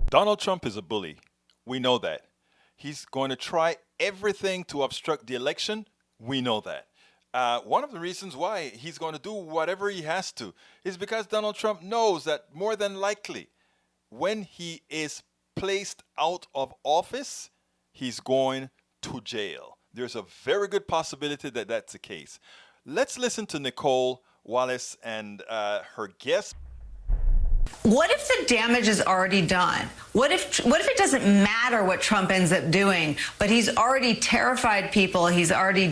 Donald Trump is a bully. We know that. He's going to try everything to obstruct the election. We know that. One of the reasons why he's going to do whatever he has to is because Donald Trump knows that more than likely, when he is placed out of office, he's going to jail. There's a very good possibility that that's the case. Let's listen to Nicolle Wallace and her guest. What if the damage is already done? What if it doesn't matter what Trump ends up doing, but he's already terrified people, he's already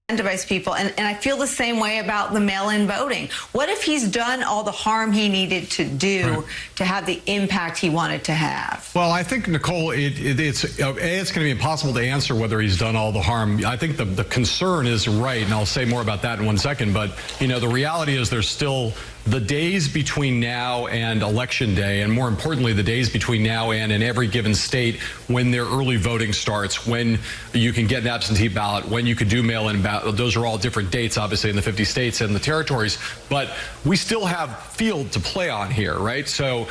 incentivized people, and I feel the same way about the mail-in voting. What if he's done all the harm he needed to do to have the impact he wanted to have? Well, I think, Nicolle, it's going to be impossible to answer whether he's done all the harm. I think the concern is right, and I'll say more about that in 1 second. But, you know, the reality is there's still the days between now and Election Day, and more importantly, the days between now and in every given state when their early voting starts, when you can get an absentee ballot, when you can do mail-in ballot. Those are all different dates, obviously, in the 50 states and the territories. But we still have field to play on here, right? So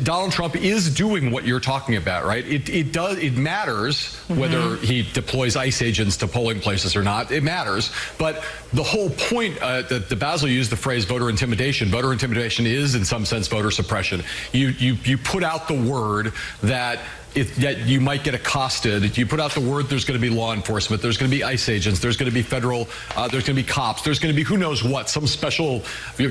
Donald Trump is doing what you're talking about, right? It matters whether he deploys ICE agents to polling places or not. It matters. But the whole point, the Basil used the phrase voter intimidation. Voter intimidation is, in some sense, voter suppression. You put out the word that you might get accosted. You put out the word there's going to be law enforcement, there's going to be ICE agents, there's going to be federal, there's going to be cops, there's going to be who knows what, some special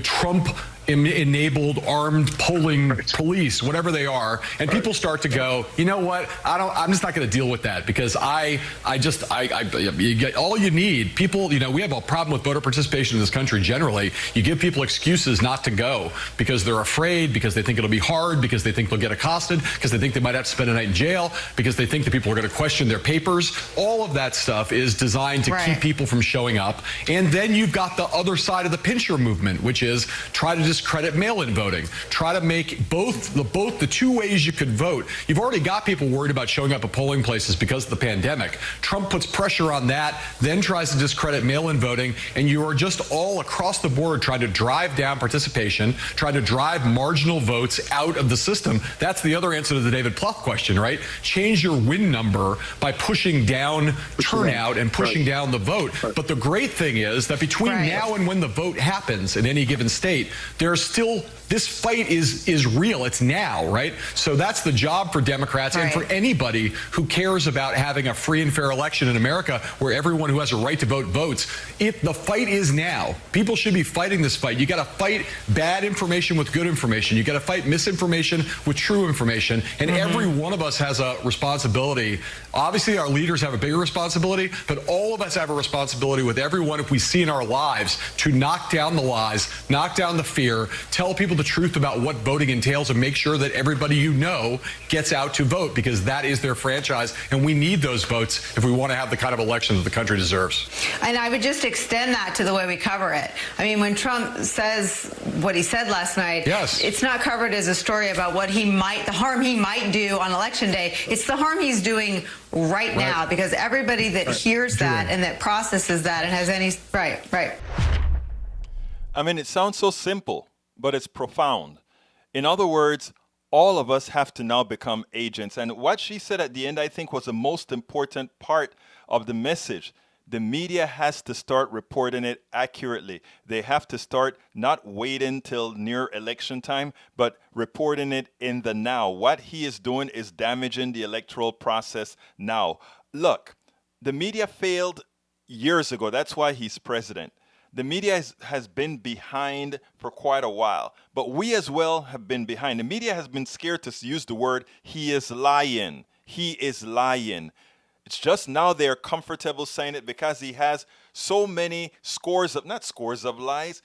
Trump enabled armed polling police, whatever they are, and people start to go, you know what, I'm just not going to deal with that, because you get all you need. People, you know, we have a problem with voter participation in this country generally. You give people excuses not to go because they're afraid, because they think it'll be hard, because they think they'll get accosted, because they think they might have to spend a night in jail, because they think that people are going to question their papers. All of that stuff is designed to keep people from showing up. And then you've got the other side of the pincher movement, which is try to discredit mail-in voting. Try to make both the two ways you could vote. You've already got people worried about showing up at polling places because of the pandemic. Trump puts pressure on that, then tries to discredit mail-in voting, and you are just all across the board trying to drive down participation, trying to drive marginal votes out of the system. That's the other answer to the David Plouffe question, right? Change your win number by pushing down turnout and pushing down the vote. But the great thing is that between now and when the vote happens in any given state, there's still, this fight is real. It's now, right? So that's the job for Democrats and for anybody who cares about having a free and fair election in America where everyone who has a right to vote votes. The fight is now. People should be fighting this fight. You got to fight bad information with good information. You got to fight misinformation with true information. And every one of us has a responsibility. Obviously, our leaders have a bigger responsibility, but all of us have a responsibility with everyone, if we see in our lives, to knock down the lies, knock down the fear, tell people the truth about what voting entails, and make sure that everybody you know gets out to vote, because that is their franchise, and we need those votes if we want to have the kind of election that the country deserves. And I would just extend that to the way we cover it. I mean, when Trump says what he said last night, it's not covered as a story about what the harm he might do on Election Day. It's the harm he's doing right now, because everybody that hears that and that processes that and has any, I mean, it sounds so simple, but it's profound. In other words, all of us have to now become agents. And what she said at the end, I think, was the most important part of the message. The media has to start reporting it accurately. They have to start not waiting till near election time, but reporting it in the now. What he is doing is damaging the electoral process now. Look, the media failed years ago. That's why he's president. The media has been behind for quite a while, but we as well have been behind. The media has been scared to use the word, he is lying. He is lying. It's just now they're comfortable saying it because he has so many not scores of lies,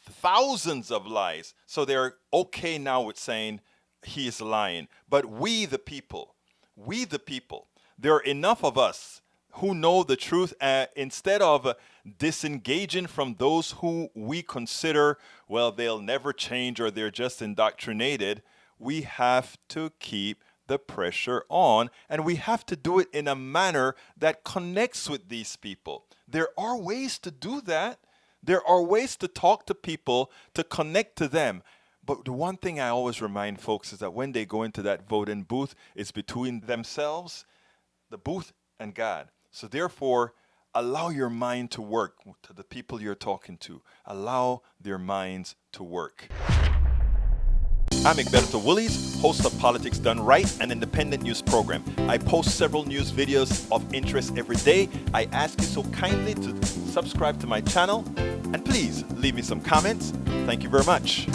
thousands of lies. So they're okay now with saying he is lying. But we the people, there are enough of us who know the truth, instead of disengaging from those who we consider, well, they'll never change or they're just indoctrinated. We have to keep the pressure on, and we have to do it in a manner that connects with these people. There are ways to do that. There are ways to talk to people, to connect to them. But the one thing I always remind folks is that when they go into that voting booth, it's between themselves, the booth, and God. So therefore, allow your mind to work to the people you're talking to. Allow their minds to work. I'm Egberto Willies, host of Politics Done Right, an independent news program. I post several news videos of interest every day. I ask you so kindly to subscribe to my channel, and please leave me some comments. Thank you very much.